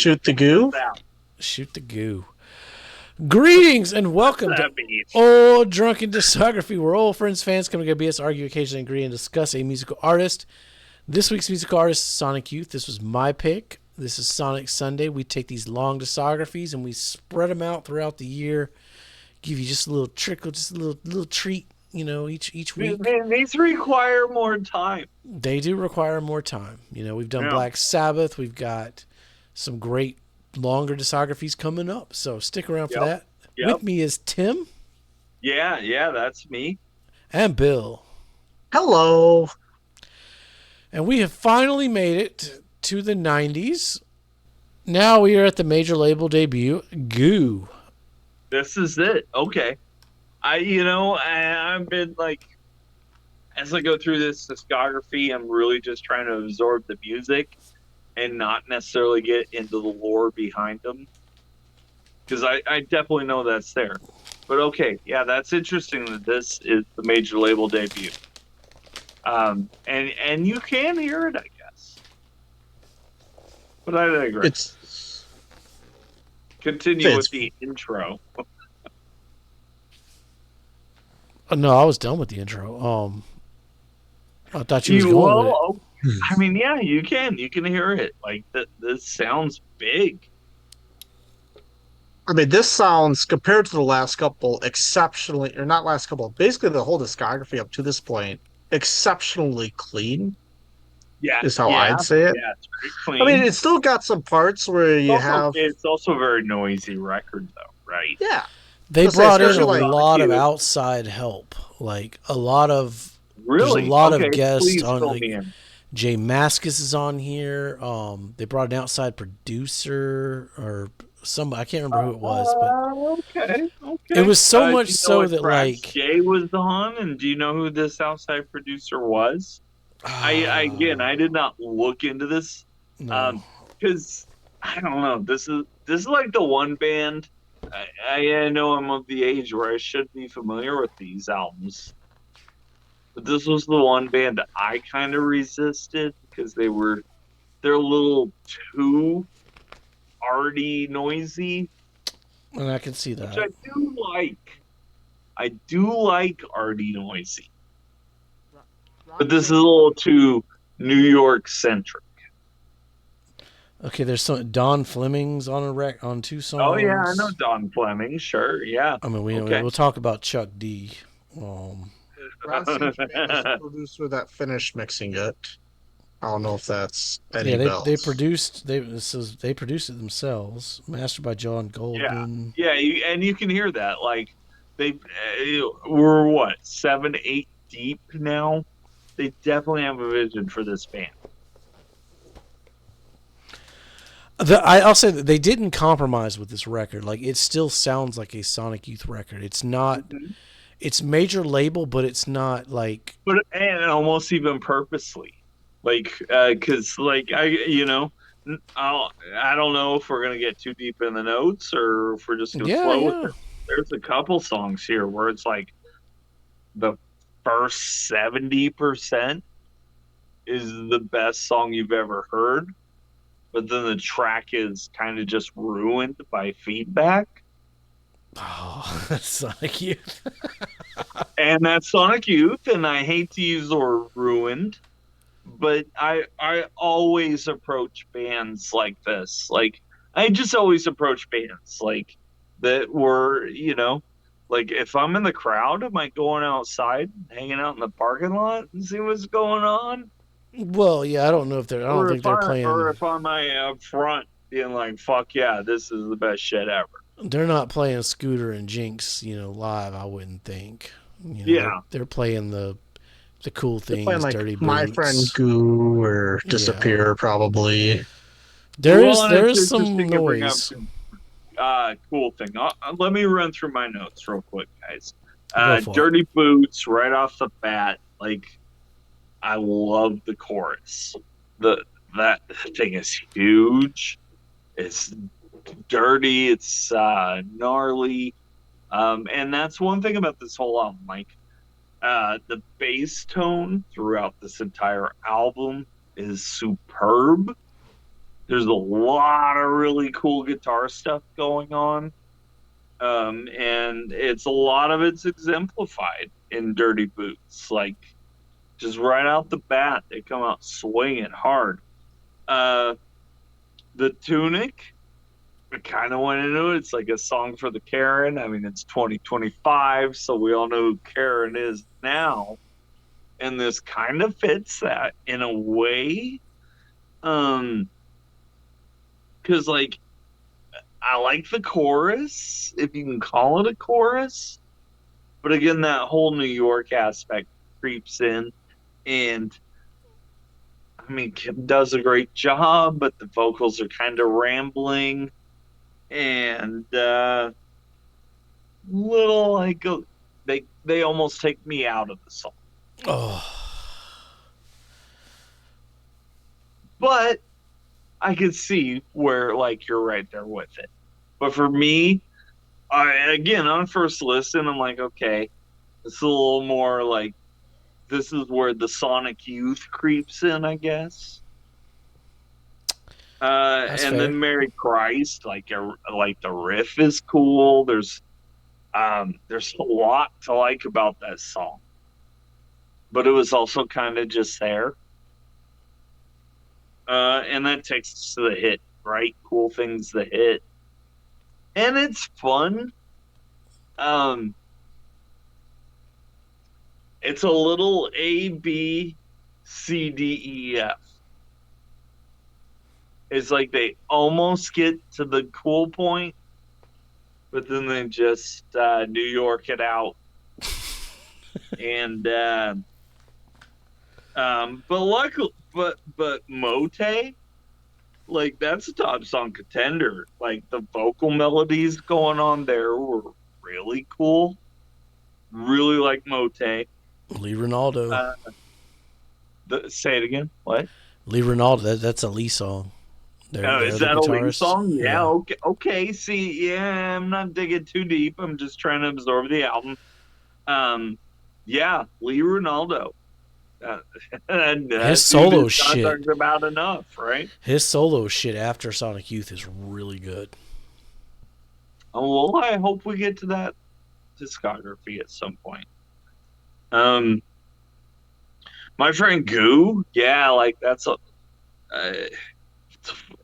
Shoot the goo? Shoot the goo. Greetings and welcome to Old Drunken Discography, where old friends, fans come to BS, argue, occasionally agree, and discuss a musical artist. This week's musical artist is Sonic Youth. This was my pick. This is Sonic Sunday. We take these long discographies and we spread them out throughout the year. Give you just a little trickle, just a little treat, each week. These require more time. They do require more time. We've done Black Sabbath. We've got some great longer discographies coming up, so stick around for that. With me is Tim. Yeah, that's me. And Bill. Hello. And we have finally made it to the 90s. Now we are at the major label debut, Goo. This is it. Okay. I've been like, as I go through this discography, I'm really just trying to absorb the music and not necessarily get into the lore behind them, because I definitely know that's there. But okay, yeah, that's interesting that this is the major label debut. And you can hear it, I guess. But I digress. Continue with the intro. No, I was done with the intro. I thought you was going with it. I mean, yeah, you can hear it. Like, this sounds big. I mean, this sounds, compared to the last couple, exceptionally, or not last couple, basically the whole discography up to this point, exceptionally clean. Yeah, is how I'd say it. Yeah, it's pretty clean. I mean, it's still got some parts where It's also a very noisy record, though, right? Yeah. They brought in a lot of outside help, like a lot of. Really? There's a lot of guests on. Jay Mascis is on here. They brought an outside producer or somebody. I can't remember who it was, but okay. It was so much so that like Jay was on. And do you know who this outside producer was? I did not look into this because I don't know. This is like the one band. I know I'm of the age where I should be familiar with these albums. But this was the one band that I kind of resisted because they're a little too arty, noisy. And I can see that. Which I do like. I do like arty, noisy. But this is a little too New York centric. Okay, there's some Don Fleming's on two songs. Oh yeah, I know Don Fleming. Sure, yeah. I mean, we'll talk about Chuck D. Producer that finished mixing it. I don't know if that's any bells. They produced it themselves, mastered by John Goldman. Yeah, and you can hear that. Like we're 7, 8 deep now. They definitely have a vision for this band. I'll say that they didn't compromise with this record. Like, it still sounds like a Sonic Youth record. It's not. Mm-hmm. It's major label, but it's not like. And almost even purposely, like, because I don't know if we're gonna get too deep in the notes or if we're just gonna flow with it. There's a couple songs here where it's like the first 70% is the best song you've ever heard, but then the track is kind of just ruined by feedback. Oh, that's Sonic Youth. And that's Sonic Youth, and I hate to use the word ruined, but I always approach bands like this. Like, I just always approach bands like that were, like, if I'm in the crowd, am I going outside, hanging out in the parking lot and see what's going on? Well, yeah, I don't know if they're. I don't think they're playing. Or if I'm up front, being like, "Fuck yeah, this is the best shit ever." They're not playing Scooter and Jinx, live. I wouldn't think. They're playing the cool things, like Dirty Boots. My Friend Goo or Disappear, probably. There's some noise. Cool thing. Let me run through my notes real quick, guys. Dirty Boots, right off the bat, like. I love the chorus. That thing is huge. It's dirty. It's gnarly. And that's one thing about this whole album. Like, the bass tone throughout this entire album is superb. There's a lot of really cool guitar stuff going on. And a lot of it's exemplified in Dirty Boots. Like, just right out the bat, they come out swinging hard. The Tunic, I kind of went into it. It's like a song for the Karen. I mean, it's 2025, so we all know who Karen is now. And this kind of fits that in a way. Because, like, I like the chorus, if you can call it a chorus. But again, that whole New York aspect creeps in. And, I mean, Kim does a great job, but the vocals are kind of rambling. And little, like, they almost take me out of the song. Oh. But I could see where, like, you're right there with it. But for me, again, on first listen, I'm like, okay, it's a little more like, this is where the Sonic Youth creeps in, I guess. And fair. then Mary Christ, like the riff is cool. There's a lot to like about that song, but it was also kind of just there. And that takes us to the hit, right? Cool Things, the hit, and it's fun. It's a little A, B, C, D, E, F. It's like they almost get to the cool point, but then they just New York it out. And but luckily, but Mote, like, that's a top song contender. Like, the vocal melodies going on there were really cool. Really like Mote. Lee Ronaldo. Say it again. What? Lee Ronaldo. That's a Lee song. Is that a Lee song? Yeah. Okay. Okay. See, yeah, I'm not digging too deep. I'm just trying to absorb the album. Yeah, Lee Ronaldo. His solo shit about enough, right? His solo shit after Sonic Youth is really good. Oh, well, I hope we get to that discography at some point. My friend Goo, yeah, like, that's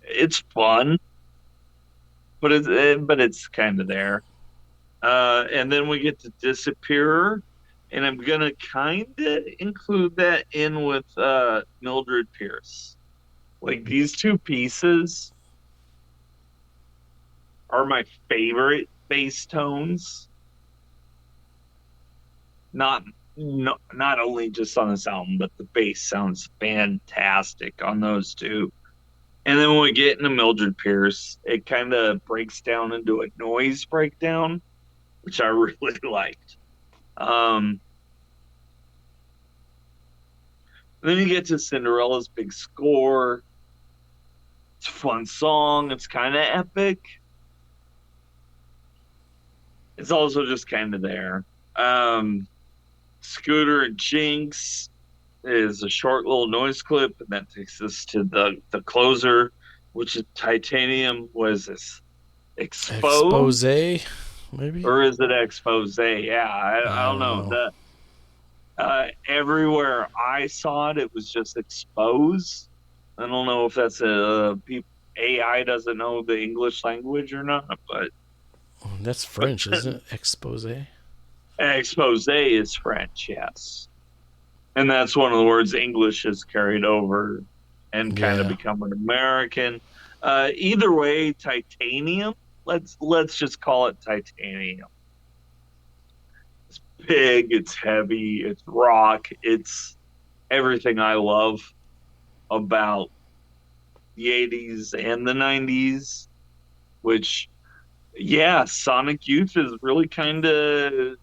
it's fun, but it's kind of there. And then we get to Disappear, and I'm gonna kind of include that in with Mildred Pierce. Like, these two pieces are my favorite bass tones. Not only just on this album, but the bass sounds fantastic on those two. And then when we get into Mildred Pierce, it kind of breaks down into a noise breakdown, which I really liked. Then you get to Cinderella's big score. It's a fun song. It's kind of epic. It's also just kind of there. Scooter and Jinx is a short little noise clip, and that takes us to the closer, which is Titanium. Was this Expose, maybe? Or is it Expose? Yeah, I don't know. Everywhere I saw it, it was just Expose. I don't know if that's AI doesn't know the English language or not, but that's French, isn't it? Expose. Expose is French, yes. And that's one of the words English has carried over and kind of become an American. Either way, Titanium. Let's just call it Titanium. It's big, it's heavy, it's rock, it's everything I love about the 80s and the 90s, which, yeah, Sonic Youth is really kind of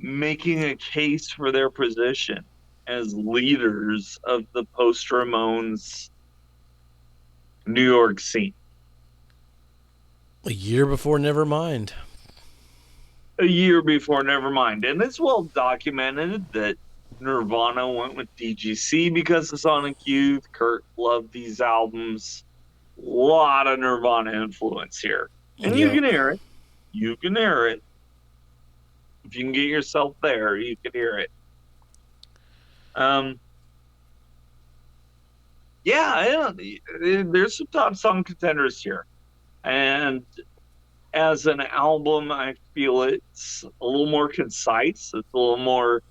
making a case for their position as leaders of the post-Ramones New York scene. A year before Nevermind. And it's well documented that Nirvana went with DGC because of Sonic Youth. Kurt loved these albums. A lot of Nirvana influence here. And you can hear it. You can hear it. If you can get yourself there, you can hear it. Yeah, there's some top song contenders here. And as an album, I feel it's a little more concise. It's a little more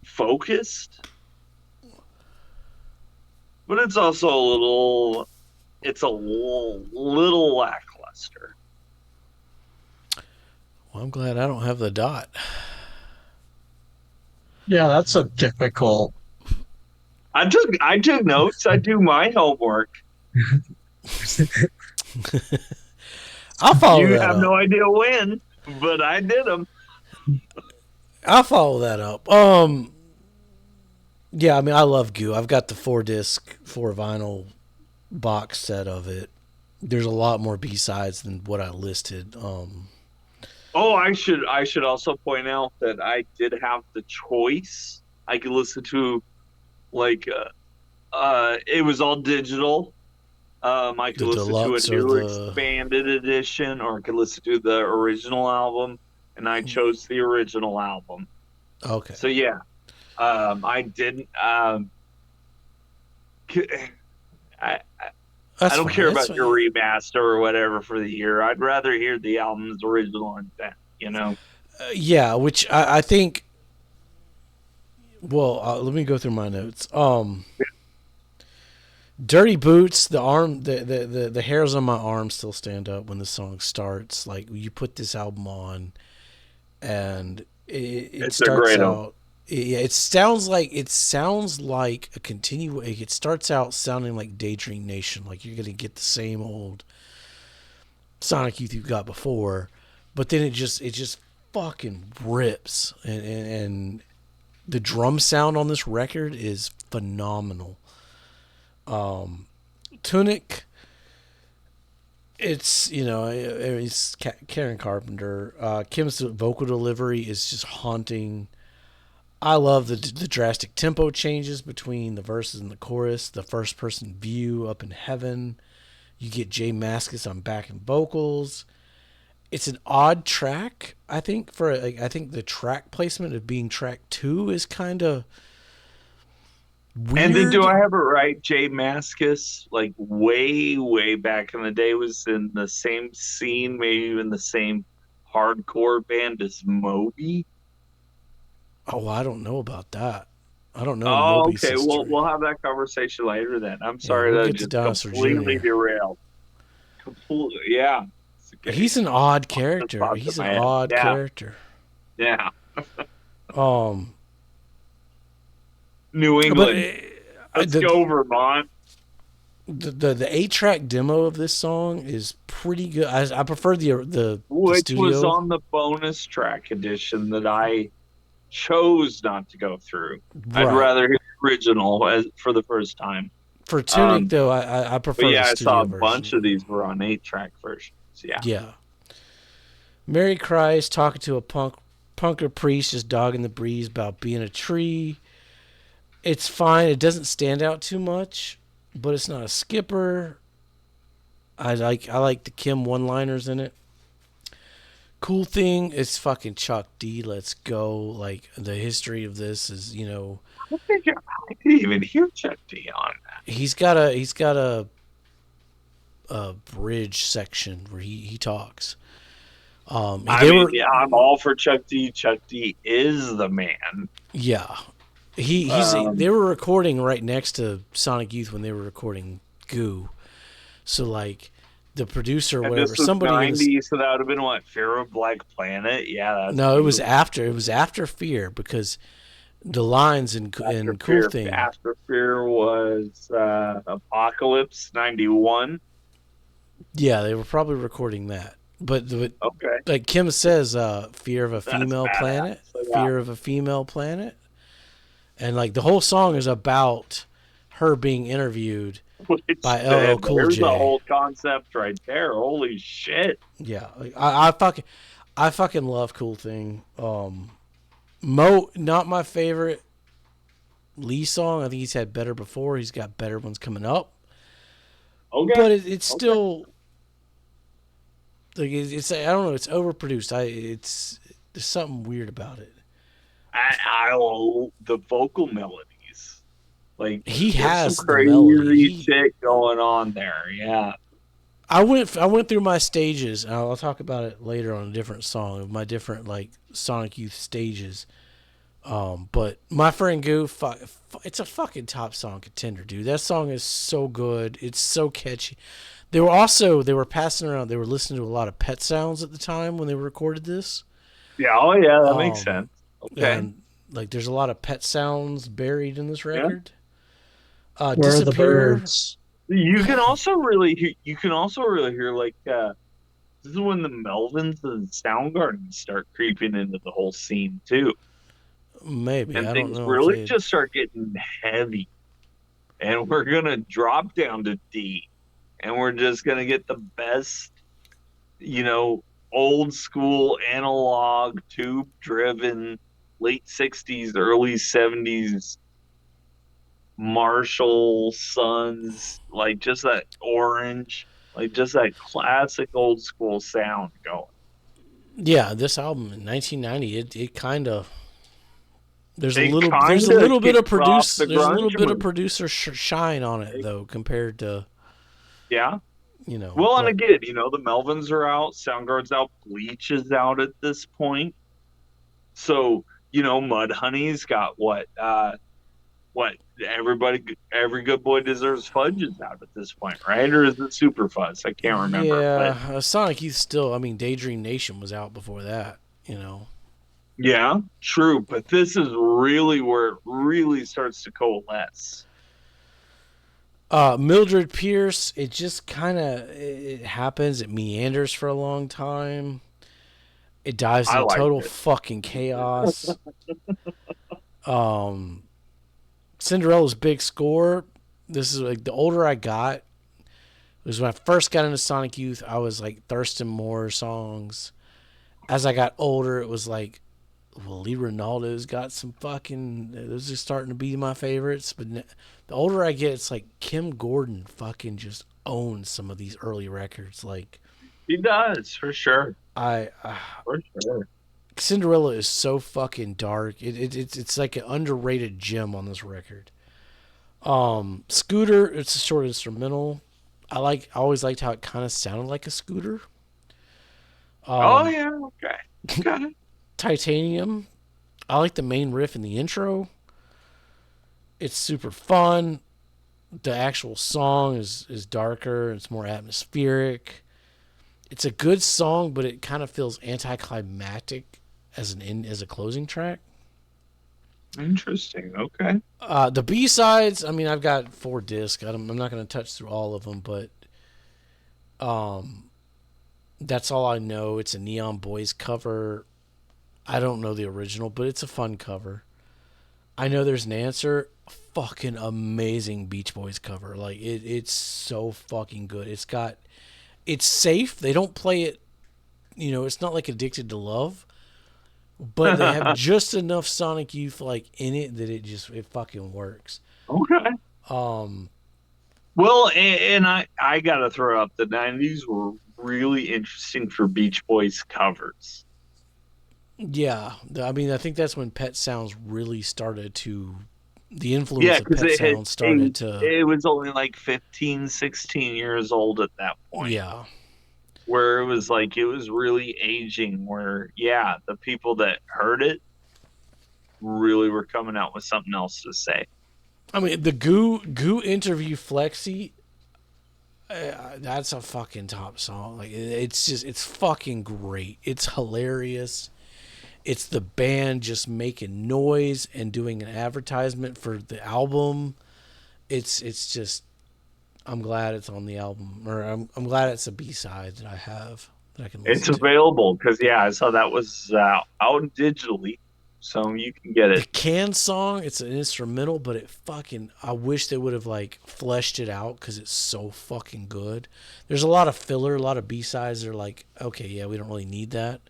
focused. But it's also a little lackluster. Well, I'm glad I don't have the dot. Yeah, that's a difficult. I took notes. I do my homework. I'll follow you that have up. No idea when, but I did them. I'll follow that up. Yeah, I mean, I love Goo. I've got the 4-disc, 4-vinyl box set of it. There's a lot more B-sides than what I listed. I should also point out that I did have the choice. I could listen to, like, it was all digital. I could listen to a new expanded edition, or I could listen to the original album, and I chose the original album. Okay. So yeah, I didn't. I don't care about your remaster or whatever for the year. I'd rather hear the album's original intent. Yeah, which I think. Well, let me go through my notes. Dirty Boots, the hairs on my arm still stand up when the song starts. Like, you put this album on, and it starts out. It sounds like a continuation. It starts out sounding like Daydream Nation, like you're gonna get the same old Sonic Youth you got before, but then it just fucking rips, and the drum sound on this record is phenomenal. Tunic, it's Karen Carpenter. Kim's vocal delivery is just haunting. I love the drastic tempo changes between the verses and the chorus. The first person view up in heaven. You get Jay Mascis on backing vocals. It's an odd track, I think. I think the track placement of being track 2 is kind of weird. And then, do I have it right? Jay Mascis, like way back in the day, was in the same scene, maybe even the same hardcore band as Moby. Oh, I don't know about that. I don't know. Oh, Moby's okay. history. We'll have that conversation later then. I'm sorry that I just completely derailed. Completely, yeah. Okay. He's an odd character. He's an odd character. Yeah. New England. Let's go, Vermont. The 8-track demo of this song is pretty good. I prefer the which studio. Was on the bonus track edition that I chose not to go through. Right. I'd rather hear the original for the first time. For Tunic, though, I prefer the studio version. I saw a bunch of these were on 8-track versions. Yeah. Yeah. Mary Christ talking to a punker priest just dogging the breeze about being a tree. It's fine. It doesn't stand out too much, but it's not a skipper. I like the Kim one-liners in it. Cool thing is fucking Chuck D. Let's go. Like, the history of this is, I didn't even hear Chuck D on that. He's got a bridge section where he talks. I'm all for Chuck D. Chuck D is the man. Yeah. They were recording right next to Sonic Youth when they were recording Goo. So, like, the producer or whatever, this was somebody 90s, so that would have been what, Fear of Black Planet? Yeah. No, it was after Fear, because the lines in Cool Thing. After Fear was Apocalypse 91. Yeah, they were probably recording that. But okay. Like Kim says, Fear of a Female Planet. Fear of a Female Planet. And, like, the whole song is about her being interviewed by LL Cool J. There's the whole concept right there. Holy shit. Yeah. I fucking love Cool Thing. Mo, not my favorite Lee song. I think he's had better before. He's got better ones coming up. Okay. But it's still like it's I don't know. It's overproduced. There's something weird about it. I love the vocal melodies. Like he there's has some the crazy melody. shit going on there. Yeah. I went through my stages, and I'll talk about it later on a different song of my different like Sonic Youth stages. But My Friend Goo, it's a fucking top song contender, dude. That song is so good. It's so catchy. They were passing around. They were listening to a lot of Pet Sounds at the time when they recorded this. Yeah. Oh yeah, that makes sense. Okay. And like, there's a lot of Pet Sounds buried in this record. Where Disappear. are the birds? You can also really hear like this is when the Melvins and Soundgarden start creeping into the whole scene too. Maybe And I don't things know. really just start getting heavy. And we're gonna drop down to D. And we're just gonna get the best, old school analog tube driven late 60s, early 70s Marshall Sons, like just that orange, like just that classic old school sound going. Yeah, this album in 1990, it kind of there's a It little kinda bit of kicks off the grunge producer shine on it though compared to Yeah. you know. Well, and but- again, the Melvins are out, Soundgarden's out, Bleach is out at this point. So, Mudhoney's got what every good boy deserves fudge is out at this point, right? Or is it Super Fuzz? I can't remember. Yeah, Sonic Youth still. I mean, Daydream Nation was out before that. Yeah, true. But this is really where it really starts to coalesce. Mildred Pierce. It just kind of it happens. It meanders for a long time. It dives into total fucking chaos. Cinderella's Big Score. This is like the older I got. It was when I first got into Sonic Youth. I was like thirsting more songs. As I got older, it was like, well, Lee Ronaldo's got some fucking. Those are starting to be my favorites. But the older I get, it's like Kim Gordon fucking just owns some of these early records. Like he does for sure. For sure. Cinderella is so fucking dark. It's like an underrated gem on this record. Scooter, it's a short instrumental. I always liked how it kind of sounded like a scooter. Oh yeah, okay. Titanium, I like the main riff in the intro. It's super fun. The actual song is darker. It's more atmospheric. It's a good song, but it kind of feels anticlimactic as a closing track. Interesting. Okay. The B-sides, I mean, I've got 4 discs. I'm not going to touch through all of them, but that's all I know. It's a Neon Boys cover. I don't know the original, but it's a fun cover. I Know There's an Answer. Fucking amazing Beach Boys cover. Like it's so fucking good. It's safe. They don't play it. It's not like Addicted to Love. But they have just enough Sonic Youth like in it that it fucking works. Okay. Well, and I gotta throw up the 90s were really interesting for Beach Boys covers. Yeah, I mean, I think that's when Pet Sounds really started to. The influence of Pet Sounds started to. It was only like 15, 16 years old at that point. Yeah. Where it was really aging, where, yeah, the people that heard it really were coming out with something else to say. I mean, the Goo interview Flexi, that's a fucking top song. Like, it's fucking great. It's hilarious. It's the band just making noise and doing an advertisement for the album. It's just. I'm glad it's on the album, or I'm glad it's a B-side that I have that I can listen to. It's available because I saw that was out digitally, so you can get it. The Can song, it's an instrumental, but I wish they would have like fleshed it out because it's so fucking good. There's a lot of filler, a lot of B-sides that are like, okay, yeah, we don't really need that,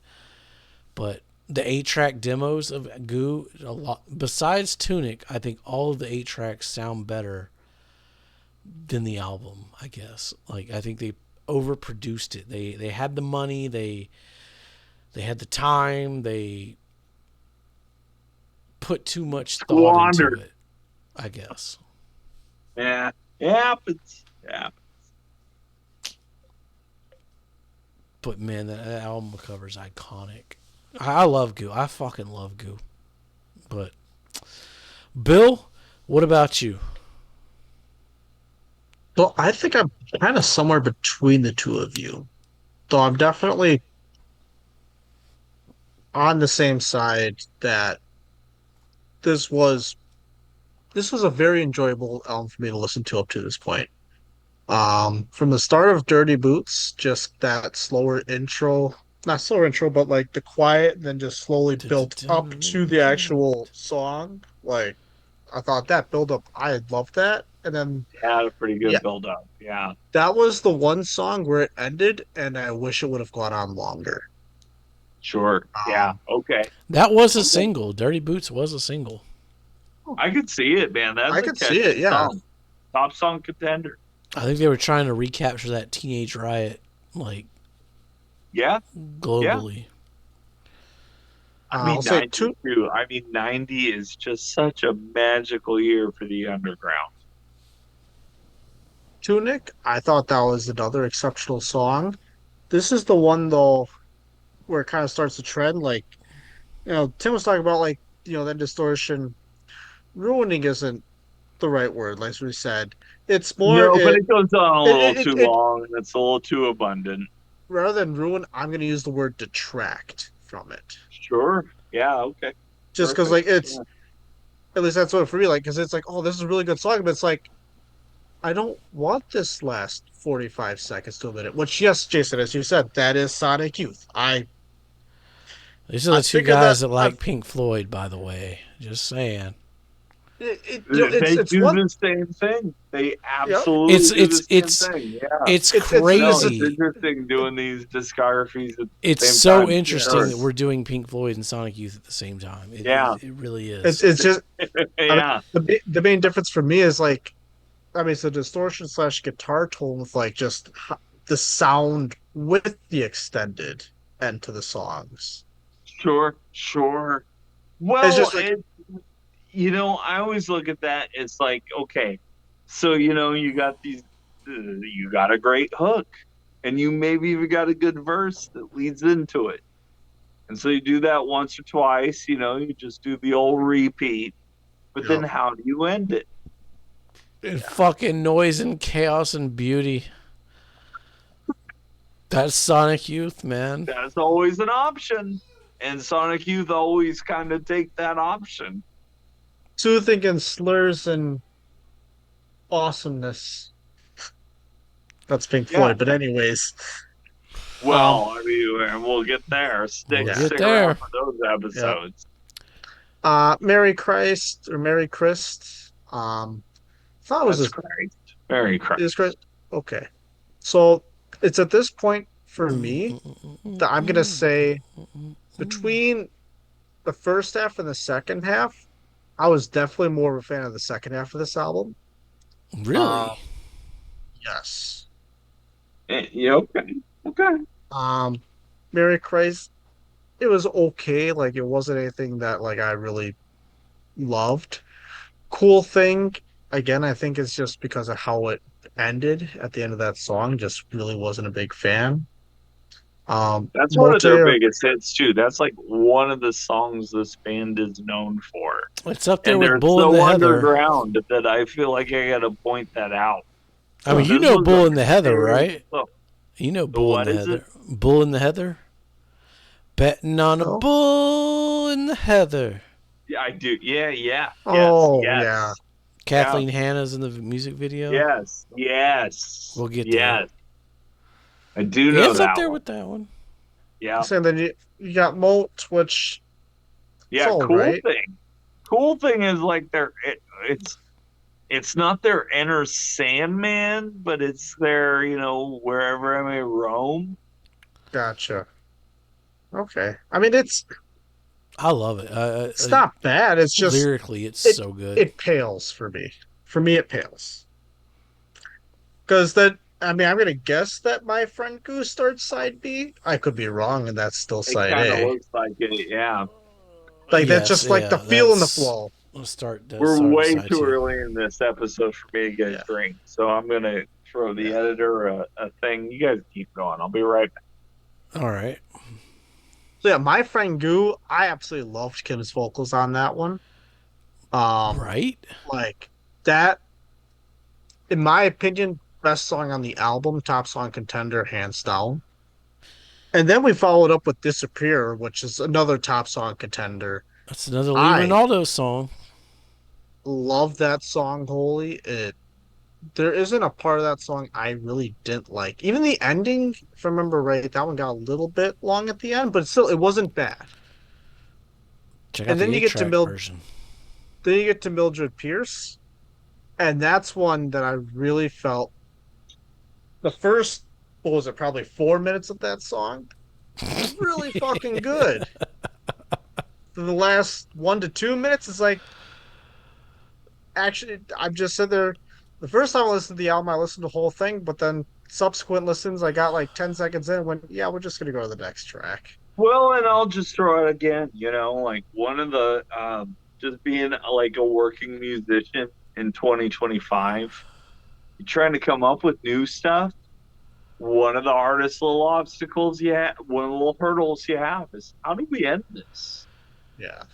but the 8-track demos of Goo, a lot besides Tunic, I think all of the 8 tracks sound better than the album, I guess. Like I think they overproduced it. They had the money, they had the time, they put too much thought into it, I guess. Yeah. It happens. Yeah. But man, that album cover is iconic. I love Goo. I fucking love Goo. But Bill, what about you? So I think I'm kind of somewhere between the two of you. Though I'm definitely on the same side that this was this was a very enjoyable album for me to listen to up to this point. From the start of Dirty Boots, just that slower intro, not slower intro, but like the quiet, then just slowly built up to the actual song. Like I thought that build up, I loved that. And then Had a pretty good yeah, build up. Yeah. that was the one song where it ended, and I wish it would have gone on longer. Sure. Yeah. Okay. That was a single. Dirty Boots was a single. I could see it, man. That's I could see it, yeah. song. Top song contender. I think they were trying to recapture that Teenage Riot, like, Yeah. globally. Yeah. I mean, 92. I mean, 90 is just such a magical year for the underground. Tunic, I thought that was another exceptional song. This is the one though where it kind of starts to trend. Like, Tim was talking about like, that distortion. Ruining isn't the right word, like we said. It's more No, but it goes on a little too it long and it's a little too abundant. rather than ruin, I'm gonna use the word detract from it. Sure. Yeah, okay. Just because like it's at least that's what for me, like, because it's like, oh, this is a really good song, but it's like I don't want this last 45 seconds to a minute. Which, yes, Jason, as you said, that is Sonic Youth. These are the two guys that like Pink Floyd, by the way. Just saying. They do the same thing. They absolutely do the same thing. Yeah. It's crazy. It's interesting doing these discographies at the It's same so time. interesting that we're doing Pink Floyd and Sonic Youth at the same time. It really is. It's just yeah. The main difference for me is like, I mean, it's a distortion / guitar tone with like just the sound with the extended end to the songs. Sure. Well, it's just like, I always look at that. It's like, okay, so you got these, you got a great hook, and you maybe even got a good verse that leads into it, and so you do that once or twice. You just do the old repeat, but then how do you end it? And fucking noise and chaos and beauty. That's Sonic Youth, man. That's always an option, and Sonic Youth always kind of take that option. Soothing and slurs and awesomeness. That's Pink Floyd, but anyways. Well, I mean, we'll get there. Stick around for those episodes. Merry Christ or Merry Christ. I thought it was Merry Christ. Okay. So it's at this point for me that I'm gonna say between the first half and the second half, I was definitely more of a fan of the second half of this album. Really? Yes. Yeah, okay. Merry Christ, it was okay. Like, it wasn't anything that like I really loved. Cool Thing, again, I think it's just because of how it ended at the end of that song. Just really wasn't a big fan. That's one of their biggest hits too. That's like one of the songs this band is known for. It's up there with Bull in the Heather. Underground that I feel like I got to point that out. I mean, Bull in the Heather, right? You know Bull in the Heather. Bull in the Heather? Betting on a bull in the heather. Yeah, I do. Yeah. Yes. Yeah. Kathleen Hanna's in the music video. Yes. We'll get there. I do know it's that up there one. with that one. Yeah. So then you got Molt, which Cool Thing is like it's not their Enter Sandman, but it's their, Wherever I May Roam. Gotcha. Okay. I mean, it's I love it. It's not bad. It's just lyrically, it's it so good. it pales for me. For me, it pales because that. I mean, I'm gonna guess that my friend Goose starts side B. I could be wrong, and that's still It side kind of A. looks like it. Yeah, Like that's Yes, just like the yeah, feel and the that's flow. let's start. That we're start way aside too too. early in this episode for me to get a Yeah, drink, so I'm gonna throw the yeah. editor a thing. You guys keep going. I'll be right back. All right, So yeah, my friend Goo, I absolutely loved Kim's vocals on that one. Um, right. like that, in my opinion, best song on the album, top song contender, hands down. And then we followed up with Disappear, which is another top song contender. That's another Lee I Ronaldo song. love that song wholly. There isn't a part of that song I really didn't like. Even the ending, if I remember right, that one got a little bit long at the end, but still it wasn't bad. Check out And then the you get to 8-track version. Mildred Pierce, and that's one that I really felt the first, what was it, probably 4 minutes of that song, really fucking good. The last 1 to 2 minutes is like, actually, I've just said there. The first time I listened to the album, I listened to the whole thing, but then subsequent listens, I got like 10 seconds in and went, yeah, we're just going to go to the next track. Well, and I'll just throw it again. Like one of the just being like a working musician in 2025, you're trying to come up with new stuff. One of the hardest little obstacles you have, one of the little hurdles you have is how do we end this? Yeah.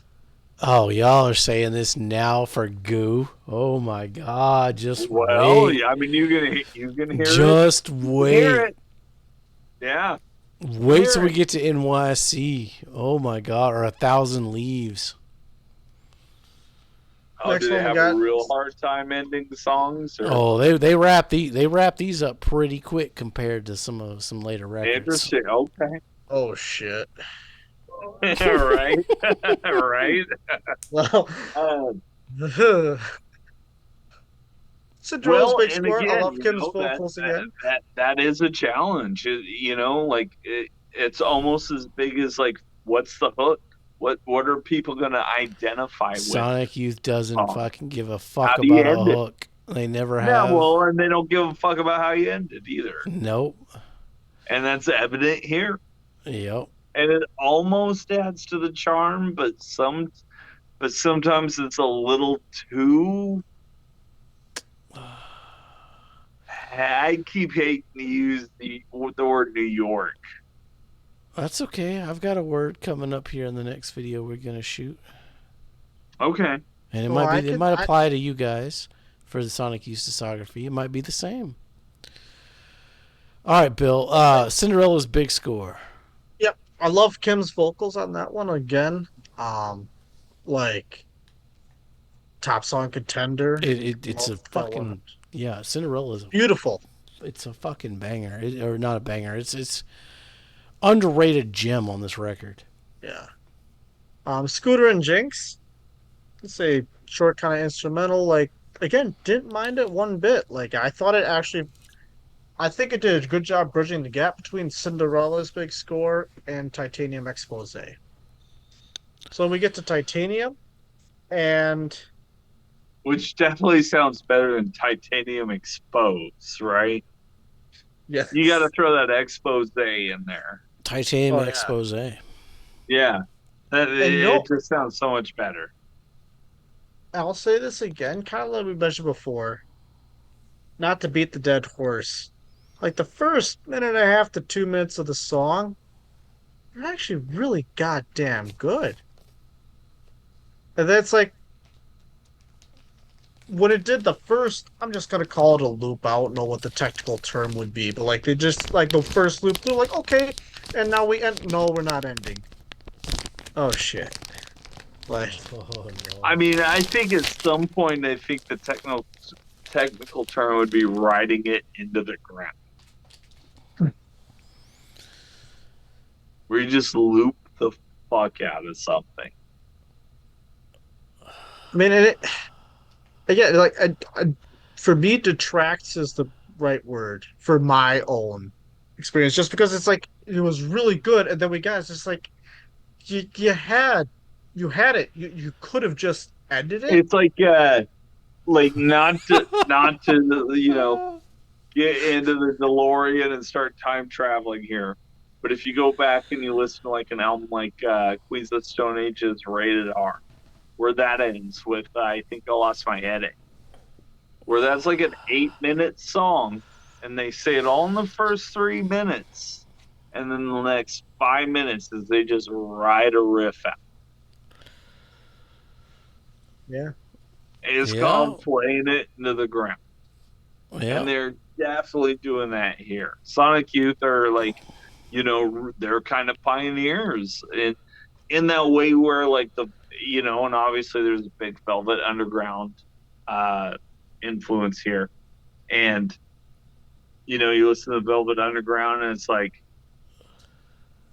Oh, y'all are saying this now for Goo. Oh my God! Just Well, wait. I mean, you can hear it. Just You can hear wait. it. Yeah. Wait Hear till we it. get to NYC. Oh my God! Or 1,000 Leaves. Oh, Next do they one we have a got. real hard time ending the songs or Oh, they wrap these up pretty quick compared to some later records. interesting? Okay. Oh, shit. Right. Right. Well, Um, Cinderella's Well, big and score. I again, love Kim's that vocals that again. that is a challenge. It's almost as big as like, what's the hook? What are people gonna identify with? Sonic Youth doesn't Oh, fucking give a how fuck do you about a end it? hook. They never Yeah, have. well, and they don't give a fuck about how you end it either, Nope. and that's evident here. Yep. And it almost adds to the charm, but sometimes it's a little too. I keep hating to use the word New York. That's okay. I've got a word coming up here in the next video we're gonna shoot, Okay. and Well, it might apply to you guys for the Sonic Youth discography. It might be the same. All right, Bill. Cinderella's big score. yep. I love Kim's vocals on that one again. Like top song contender. It's a Love that one. fucking yeah. Cinderella's Beautiful. it's a fucking banger, or not a banger. It's underrated gem on this record. Yeah. Scooter and Jinx. It's a short kind of instrumental. Like again, didn't mind it one bit. Like I thought it actually. I think it did a good job bridging the gap between Cinderella's big score and Titanium Expose. So we get to Titanium, and Which definitely sounds better than titanium expose, right? You got to yes, throw that expose in there. Titanium oh yeah, expose. Yeah, and it just sounds so much better. I'll say this again, kind of like we mentioned before, not to beat the dead horse. Like the first minute and a half to 2 minutes of the song are actually really goddamn good. And that's like when it did the first, I'm just gonna call it a loop. I don't know what the technical term would be, but like they just like the first loop, they're like, okay, and now we end. No, we're not ending. Oh shit! Like, Oh no. I mean, I think at some point, I think the technical term would be riding it into the ground, where you just loop the fuck out of something. I mean, and it again, like, for me, detracts is the right word for my own experience, just because it's like it was really good, and then we got it's just like you had you had it. You could have just ended it. It's like not to get into the DeLorean and start time traveling here. But if you go back and you listen to like an album like Queens of the Stone Age's Rated R, where that ends with I think I lost my headache, where that's like an 8-minute song, and they say it all in the first 3 minutes, and then the next 5 minutes is they just ride a riff out. Yeah. It's called playing it into the ground. Yeah. And they're definitely doing that here. Sonic Youth are like, they're kind of pioneers in that way where like and obviously there's a big Velvet Underground influence here. And, you listen to Velvet Underground and it's like,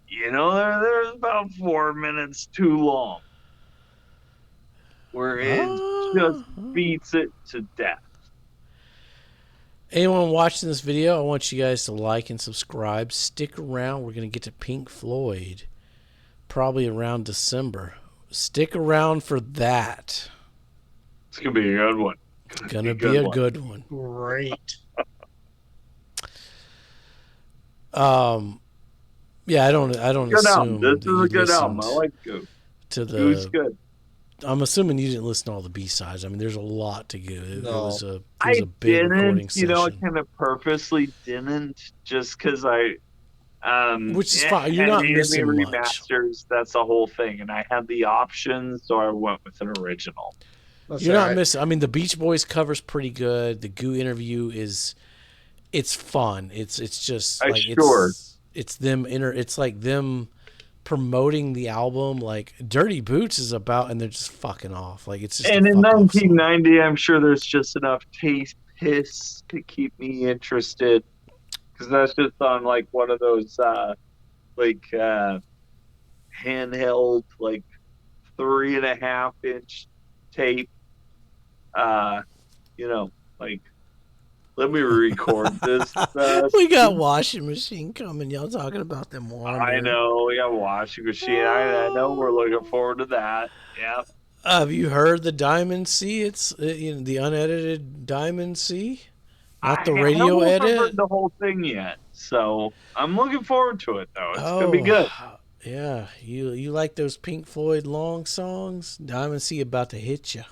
there's about 4 minutes too long. Where it just beats it to death. Anyone watching this video, I want you guys to like and subscribe. Stick around. We're going to get to Pink Floyd probably around December. Stick around for that. It's going to be a good one. It's going to be a good one. Great. Yeah, I don't good assume this is a good album. I like Goo. Goo's good. I'm assuming you didn't listen to all the B-sides. I mean, there's a lot to go. It was a big didn't, recording session. I kind of purposely didn't, just because which is fine. You're not missing remasters. Much. That's the whole thing, and I had the option, so I went with an original. You're not missing. I mean, the Beach Boys cover's pretty good. The Goo interview it's fun. It's just like it's them it's like them promoting the album. Like Dirty Boots is about, and they're just fucking off. Like it's just. And in 1990, I'm sure there's just enough piss to keep me interested, because that's just on like one of those handheld like 3.5-inch tape. Like, let me record this. We got washing machine coming. Y'all talking about them water. I know we got washing machine. I know we're looking forward to that. Yeah. Have you heard the Diamond C? It's the unedited Diamond C, not the radio edit. I haven't heard the whole thing yet, so I'm looking forward to it though. It's gonna be good. Yeah, you like those Pink Floyd long songs? Diamond C about to hit you.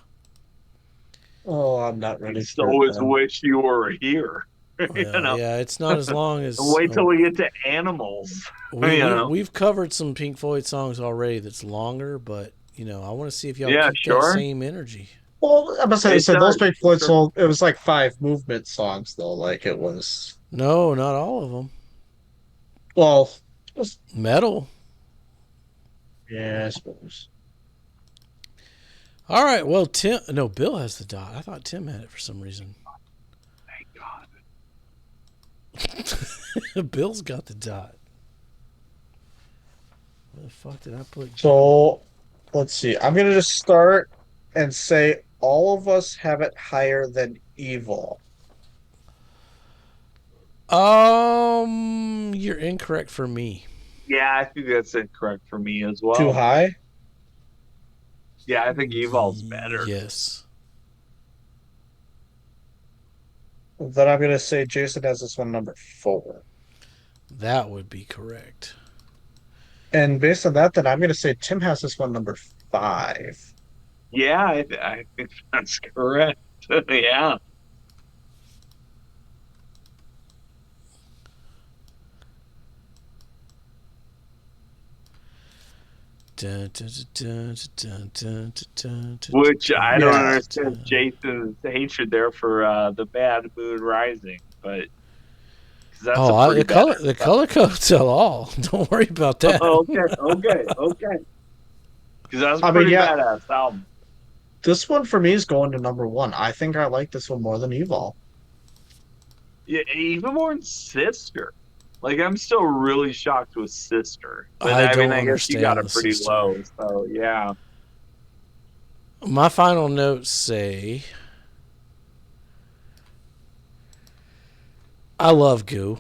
Oh, I'm not ready. I always wish you were here. Yeah, it's not as long as. Wait till we get to Animals. We've covered some Pink Floyd songs already that's longer, but I want to see if y'all keep that same energy. Well, I'm gonna say those Pink Floyd songs. It was like 5 movement songs though. Like it was. No, not all of them. Well, metal. Yeah, I suppose. All right. Well, Bill has the dot. I thought Tim had it for some reason. Thank God. Bill's got the dot. Where the fuck did I put? So, let's see. I'm gonna just start and say all of us have it higher than Evil. You're incorrect for me. Yeah, I think that's incorrect for me as well. Too high? Yeah, I think Evol's better. Yes. Then I'm going to say Jason has this one number 4. That would be correct. And based on that, then I'm going to say Tim has this one number 5. Yeah, I think that's correct. Yeah. Which I don't understand Jason's hatred there for the Bad Moon Rising, but that's the color codes tell all. Don't worry about that. Okay. Because that's a pretty badass album. This one for me is going to number 1. I think I like this one more than Evil. Yeah, even more than Sister. Like, I'm still really shocked with Sister. But I guess you got it pretty low. So, yeah. My final notes say, I love Goo.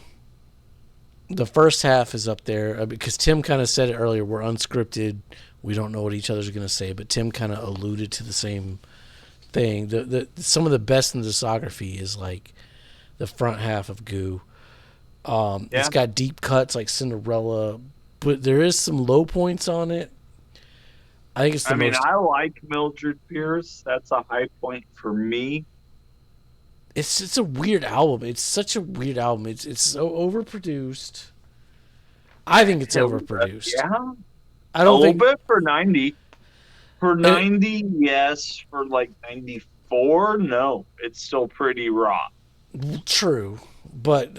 The first half is up there because Tim kind of said it earlier. We're unscripted. We don't know what each other's going to say, but Tim kind of alluded to the same thing. Some of the best in the discography is like the front half of Goo. It's got deep cuts like Cinderella, but there is some low points on it. I think it's I like Mildred Pierce. That's a high point for me. It's a weird album. It's such a weird album. It's so overproduced. I think it's overproduced. Yeah. I don't think a little bit for 90. For 90, yes. For like 94, no. It's still pretty raw. True, but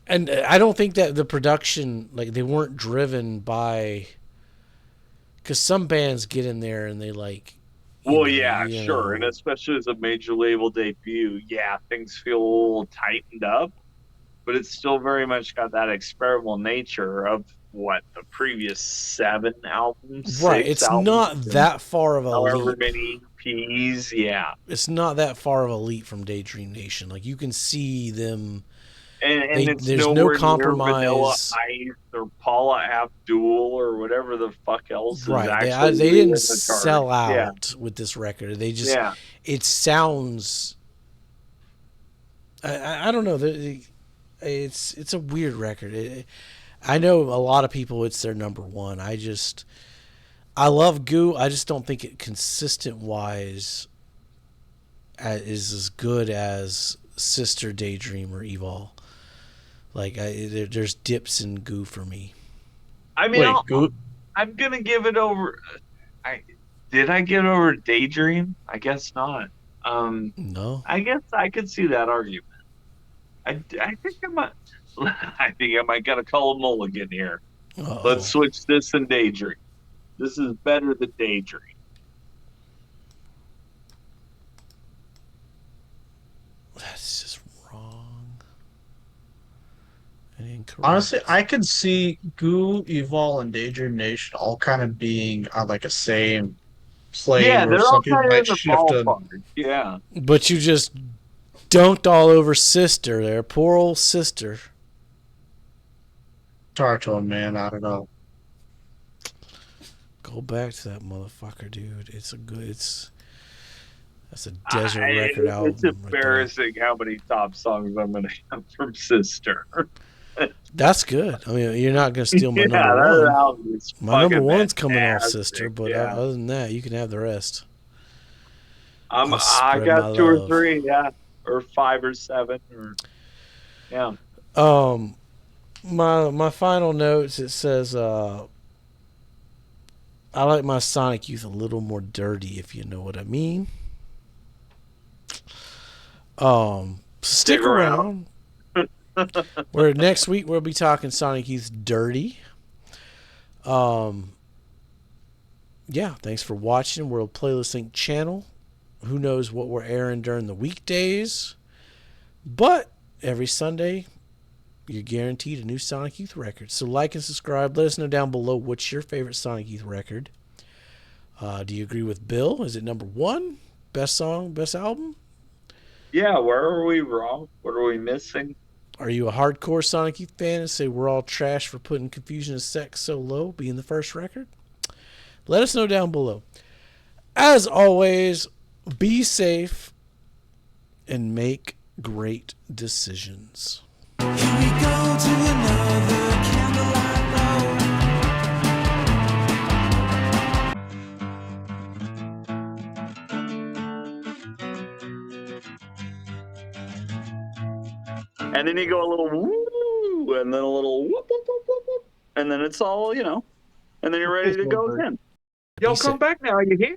and I don't think that the production, like, they weren't driven by, because some bands get in there and they like. Well, sure, and especially as a major label debut, things feel a little tightened up, but it's still very much got that experimental nature of what the previous 7 albums. Right, it's not that far of a leap. However many EPs, it's not that far of a leap from Daydream Nation. Like, you can see them. And there's no compromise. Vanilla Ice or Paula Abdul or whatever the fuck else. Right, they didn't sell out with this record. They just it sounds. I don't know. It's a weird record. I know a lot of people. It's their number one. I love Goo. I just don't think it consistent wise is as good as Sister, Daydream, or Evol. Like, there's dips in Goo for me. I'm gonna give it over. Did I give it over Daydream? I guess not. No. I guess I could see that argument. I think I might. I think I might gotta call a mulligan here. Uh-oh. Let's switch this and Daydream. This is better than Daydream. That's just wrong. Honestly, I could see Goo, Evol, and Daydream Nation all kind of being on like a same plane. Yeah, they're all kind of in the shift ballpark. Yeah. But you just dunked all over Sister there. Poor old Sister. Tartone, man, I don't know. Go back to that motherfucker, dude. That's a desert record album. It's embarrassing how many top songs I'm going to have from Sister. That's good. I mean, you're not going to steal my number one. My number one's coming off Sister, but other than that, you can have the rest. I got 2 or 3, or 5 or 7, or My final notes, it says, I like my Sonic Youth a little more dirty, if you know what I mean. Stick around. Where next week we'll be talking Sonic Youth Dirty. Thanks for watching. World Playlist Link channel. Who knows what we're airing during the weekdays, but every Sunday you're guaranteed a new Sonic Youth record. So like and subscribe. Let us know down below what's your favorite Sonic Youth record. Do you agree with Bill? Is it number 1? Best song, best album? Yeah, where are we wrong? What are we missing? Are you a hardcore Sonic Youth fan and say we're all trash for putting Confusion of Sex So Low being the first record? Let us know down below. As always, be safe and make great decisions. Here we go to another candlelight road. And then you go a little woo, and then a little whoop, whoop, whoop, whoop, whoop, and then it's all, and then you're ready to go again. Yo, come back now, you hear?